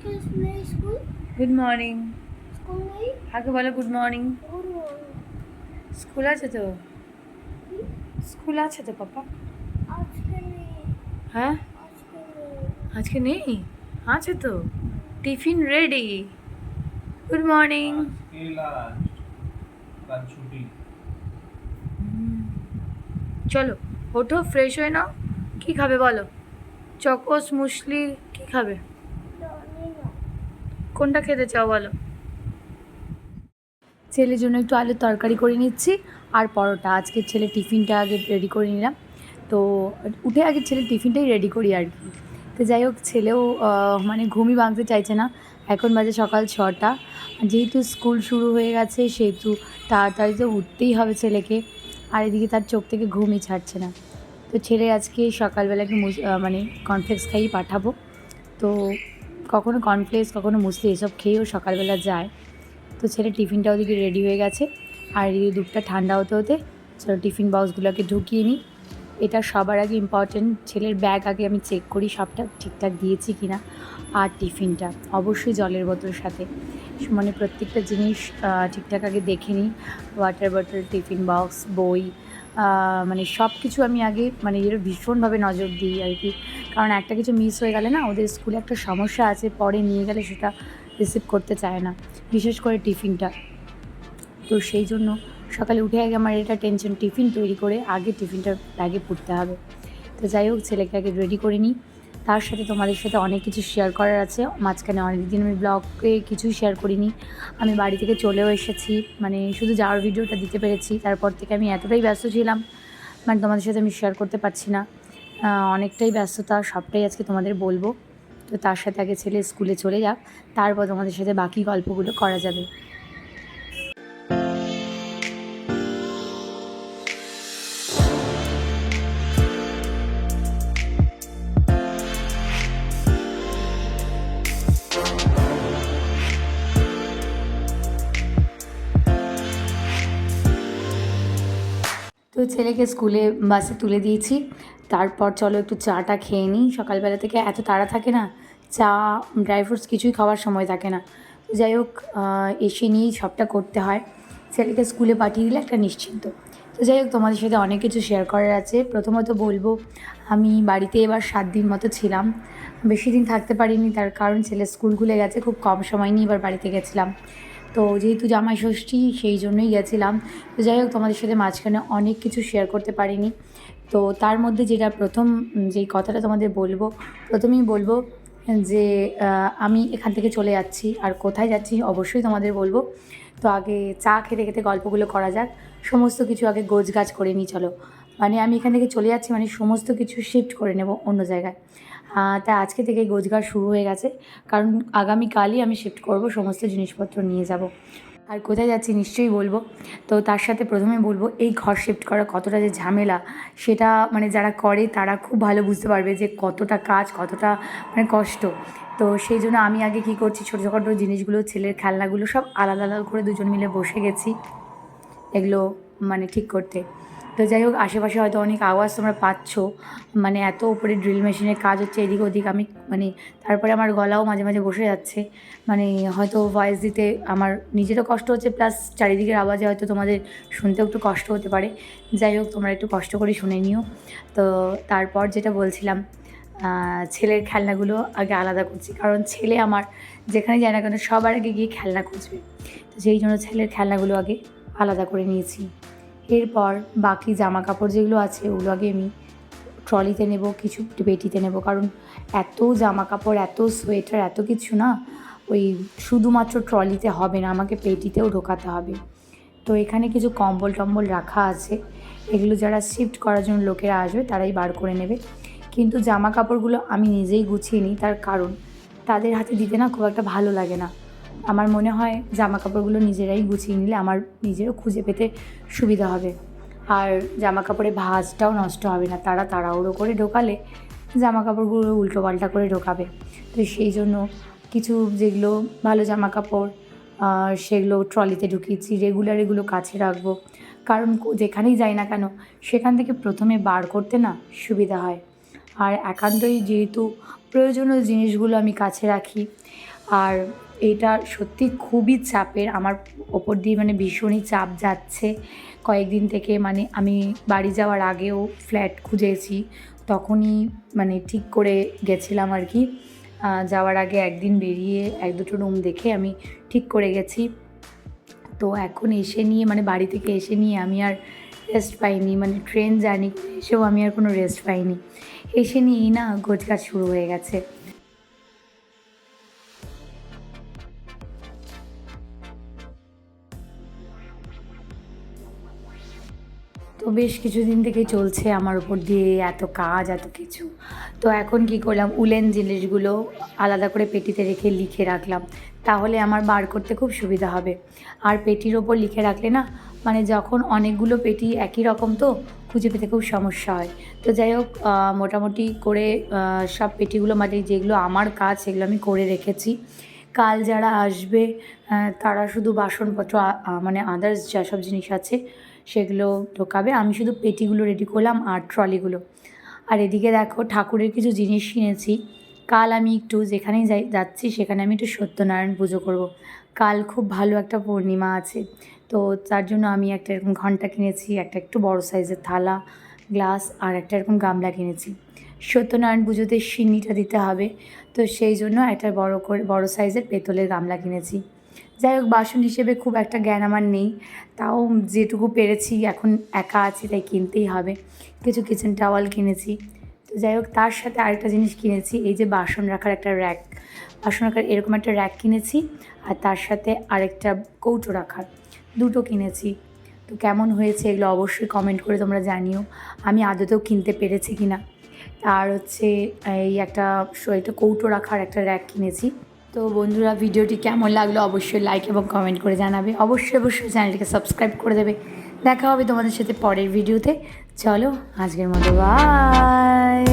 Good morning. School নেই। আগে বলো good morning. Good morning. School আছে তো? স্কুল আছে তো পাপা? আজকে নেই। হ্যাঁ, আজকে নেই। আজকে নেই, আছে তো। Tiffin ready. Good morning. আজকে লাঞ্চ ছুটি। চলো ওঠো, ফ্রেশ হয়ে নাও। কি খাবে বলো? চকোস, মুসলি, কি খাবে? জানি না। কোনটা খেতে চাও বলো? ছেলের জন্য একটু আলুর তরকারি করে নিচ্ছি আর পরোটা। আজকে ছেলে টিফিনটা আগে রেডি করে নিলাম, তো উঠে আগে ছেলের টিফিনটাই রেডি করি আর কি। তো যাই হোক, ছেলেও মানে ঘুমই ভাঙতে চাইছে না। এখন বাজে সকাল 6টা। যেহেতু স্কুল শুরু হয়ে গেছে সেহেতু তাড়াতাড়ি তো উঠতেই হবে ছেলেকে, আর এদিকে তার চোখ থেকে ঘুমই ছাড়ছে না। তো ছেলে আজকে সকালবেলা একটু মানে কর্নফ্লেক্স খাইয়ে পাঠাবো। তো কখনো কর্নফ্লেক্স কখনো মুসলি এসব খেয়েও সকালবেলা যায়। তো ছেলের টিফিনটা ওদিকে রেডি হয়ে গেছে, আর এদিকে দুধটা ঠান্ডা হতে হতে চলো টিফিন বক্সগুলোকে ঢুকিয়ে নিই। এটা সবার আগে ইম্পর্টেন্ট, ছেলের ব্যাগ আগে আমি চেক করি সবটা ঠিকঠাক দিয়েছি কি না। আর টিফিনটা অবশ্যই জলের বোতলের সাথে, মানে প্রত্যেকটা জিনিস ঠিকঠাক আগে দেখে নিই। ওয়াটার বটল, টিফিন বক্স, বই, মানে সব কিছু আমি আগে মানে এর ভীষণভাবে নজর দিই আর কি। কারণ একটা কিছু মিস হয়ে গেলে না, ওদের স্কুলে একটা সমস্যা আছে, পরে নিয়ে গেলে সেটা রিসিভ করতে চায় না, বিশেষ করে টিফিনটা। তো সেই জন্য সকালে উঠে আগে আমার এটা টেনশন, টিফিন তৈরি করে আগে টিফিনটা ব্যাগে পুরতে হবে। তো যাই হোক, ছেলেকে আগে রেডি করে নিই। তার সাথে তোমাদের সাথে অনেক কিছু শেয়ার করার আছে। মাঝখানে অনেক দিন আমি ব্লগে কিছুই শেয়ার করিনি। আমি বাড়ি থেকে চলেও এসেছি, মানে শুধু যাওয়ার ভিডিওটা দিতে পেরেছি। তারপর থেকে আমি এতটাই ব্যস্ত ছিলাম, মানে তোমাদের সাথে আমি শেয়ার করতে পারছি না। অনেকটাই ব্যস্ততা, সবটাই আজকে তোমাদের বলবো। তো তার সাথে আগে ছেলে স্কুলে চলে যাক, তারপর তোমাদের সাথে বাকি গল্পগুলো করা যাবে। তো ছেলেকে স্কুলে বাসে তুলে দিয়েছি। তারপর চলো একটু চাটা খেয়ে নিই। সকালবেলা থেকে এত তাড়া থাকে না, চা, ড্রাই ফ্রুটস কিছুই খাওয়ার সময় থাকে না। তো যাই হোক, এসে নিয়েই সবটা করতে হয়। ছেলেকে স্কুলে পাঠিয়ে দিলে একটা নিশ্চিন্ত। তো যাই হোক, তোমাদের সাথে অনেক কিছু শেয়ার করার আছে। প্রথমত বলবো, আমি বাড়িতে এবার 7 দিন মতো ছিলাম। বেশি দিন থাকতে পারিনি, তার কারণ ছেলে স্কুল খুলে গেছে, খুব কম সময় নিয়ে এবার বাড়িতে গেছিলাম। তো যেহেতু জামাই ষষ্ঠী সেই জন্যই গেছিলাম। তো যাই হোক, তোমাদের সাথে মাঝখানে অনেক কিছু শেয়ার করতে পারিনি। তো তার মধ্যে যেটা প্রথম যেই কথাটা তোমাদের বলবো, প্রথমেই বলবো যে আমি এখান থেকে চলে যাচ্ছি, আর কোথায় যাচ্ছি অবশ্যই তোমাদের বলবো। তো আগে চা খেতে খেতে গল্পগুলো করা যাক। সমস্ত কিছু আগে গোছগাছ করে নিই চলো। মানে আমি এখান থেকে চলে যাচ্ছি মানে সমস্ত কিছু শিফট করে নেব অন্য জায়গায়। তাই আজকে থেকে গোছগাছ শুরু হয়ে গেছে, কারণ আগামীকালই আমি শিফট করব, সমস্ত জিনিসপত্র নিয়ে যাব। আর কোথায় যাচ্ছি নিশ্চয়ই বলবো। তো তার সাথে প্রথমে বলবো, এই ঘর শিফট করা কতটা যে ঝামেলা, সেটা মানে যারা করে তারা খুব ভালো বুঝতে পারবে যে কতটা কাজ, কতটা মানে কষ্ট। তো সেই জন্য আমি আগে কী করছি, ছোটোখাটো জিনিসগুলো, ছেলের খেলনাগুলো সব আলাদা আলাদা করে দুজন মিলে বসে গেছি এগুলো মানে ঠিক করতে। তো যাই হোক, আশেপাশে হয়তো অনেক আওয়াজ তোমরা পাচ্ছ, মানে এত উপরে ড্রিল মেশিনের কাজ হচ্ছে এদিক ওদিক। আমি মানে তারপরে আমার গলাও মাঝে মাঝে বসে যাচ্ছে, মানে হয়তো ভয়েস দিতে আমার নিজেরও কষ্ট হচ্ছে, প্লাস চারিদিকের আওয়াজে হয়তো তোমাদের শুনতেও একটু কষ্ট হতে পারে। যাই হোক, তোমরা একটু কষ্ট করে শুনে নিও। তো তারপর যেটা বলছিলাম, ছেলের খেলনাগুলো আগে আলাদা করছি, কারণ ছেলে আমার যেখানে যায় না কেন সবার আগে গিয়ে খেলনা খুঁজবে। তো সেই জন্য ছেলের খেলনাগুলো আগে আলাদা করে নিয়েছি। এরপর বাকি জামা কাপড় যেগুলো আছে ওগুলো আগে আমি ট্রলিতে নেব, কিছু পেটিতে নেব, কারণ এত জামা কাপড়, এত সোয়েটার, এত কিছু না, ওই শুধুমাত্র ট্রলিতে হবে না, আমাকে পেটিতেও ঢোকাতে হবে। তো এখানে কিছু কম্বল টম্বল রাখা আছে, এগুলো যারা শিফট করার জন্য লোকেরা আসবে তারাই বার করে নেবে। কিন্তু জামা কাপড়গুলো আমি নিজেই গুছিয়ে নিই, তার কারণ তাদের হাতে দিতে না খুব একটা ভালো লাগে না। আমার মনে হয় জামা কাপড়গুলো নিজেরাই গুছিয়ে নিলে আমার নিজেরও খুঁজে পেতে সুবিধা হবে, আর জামা কাপড়ে ভাঁজটাও নষ্ট হবে না। তারা তাড়াহুড়ো করে ঢোকালে জামা কাপড়গুলো উল্টো পাল্টা করে ঢোকাবে। তো সেই জন্য কিছু যেগুলো ভালো জামা কাপড় সেগুলো ট্রলিতে ঢুকিয়েছি, রেগুলার এগুলো কাছে রাখবো, কারণ যেখানেই যাই না কেন সেখান থেকে প্রথমে বার করতে না সুবিধা হয়। আর একান্তই যেহেতু প্রয়োজনীয় জিনিসগুলো আমি কাছে রাখি, আর এটা সত্যি খুবই চাপের আমার ওপর দিয়ে, মানে ভীষণই চাপ যাচ্ছে কয়েকদিন থেকে। মানে আমি বাড়ি যাওয়ার আগেও ফ্ল্যাট খুঁজেছি, তখনই মানে ঠিক করে গেছিলাম আর কি। যাওয়ার আগে একদিন বেরিয়ে 1-2টো রুম দেখে আমি ঠিক করে গেছি। তো এখন এসে নিয়ে, মানে বাড়ি থেকে এসে নিয়ে আমি আর রেস্ট পাইনি, মানে ট্রেন জার্নি করে এসেও আমি আর কোনো রেস্ট পাইনি। এসে নিয়েই না গোছগাছ শুরু হয়ে গেছে। তো বেশ কিছুদিন থেকেই চলছে আমার উপর দিয়ে এত কাজ, এত কিছু। তো এখন কি করলাম, উলেন জিনিসগুলো আলাদা করে পেটিতে রেখে লিখে রাখলাম, তাহলে আমার বার করতে খুব সুবিধা হবে। আর পেটির ওপর লিখে রাখলে না, মানে যখন অনেকগুলো পেটি একই রকম তো খুঁজে পেতে খুব সমস্যা হয়। তো যাই হোক, মোটামুটি করে সব পেটিগুলো, মানে যেগুলো আমার কাজ সেগুলো আমি করে রেখেছি। কাল যারা আসবে তারা শুধু বাসনপত্র, মানে আদার্স যা সব জিনিস আছে সেগুলো ঢোকাবে। আমি শুধু পেটিগুলো রেডি করলাম আর ট্রলিগুলো। আর এদিকে দেখো, ঠাকুরের কিছু জিনিস কিনেছি। কাল আমি একটু যেখানেই যাচ্ছি সেখানে আমি একটু সত্যনারায়ণ পুজো করব। কাল খুব ভালো একটা পূর্ণিমা আছে, তো তার জন্য আমি একটা এরকম ঘণ্টা কিনেছি, একটা একটু বড় সাইজের থালা, গ্লাস আর একটা এরকম গামলা কিনেছি। সত্যনারায়ণ পুজোতে সিন্নিটা দিতে হবে, তো সেই জন্য একটা বড় সাইজের পেতলের গামলা কিনেছি। যাই হোক, বাসন হিসেবে খুব একটা জ্ঞান আমার নেই, তাও যেটুকু পেরেছি, এখন একা আছি তাই কিনতেই হবে। কিছু কিচেন টাওয়াল কিনেছি। তো যাই হোক, তার সাথে আরেকটা জিনিস কিনেছি, এই যে বাসন রাখার একটা র্যাক, বাসন রাখার এরকম একটা র্যাক কিনেছি। আর তার সাথে আরেকটা কৌটো রাখার, দুটো কিনেছি। তো কেমন হয়েছে এগুলো অবশ্যই কমেন্ট করে তোমরা জানিও, আমি আদতেও কিনতে পেরেছি কি না। আর হচ্ছে এই একটা কৌটো রাখার একটা র্যাক কিনেছি। তো বন্ধুরা, ভিডিওটি কেমন লাগলো অবশ্যই লাইক এবং কমেন্ট করে জানাবে। অবশ্যই চ্যানেলটিকে সাবস্ক্রাইব করে দেবে। দেখা হবে তোমাদের সাথে পরের ভিডিওতে। চলো আজকের মতো বাই।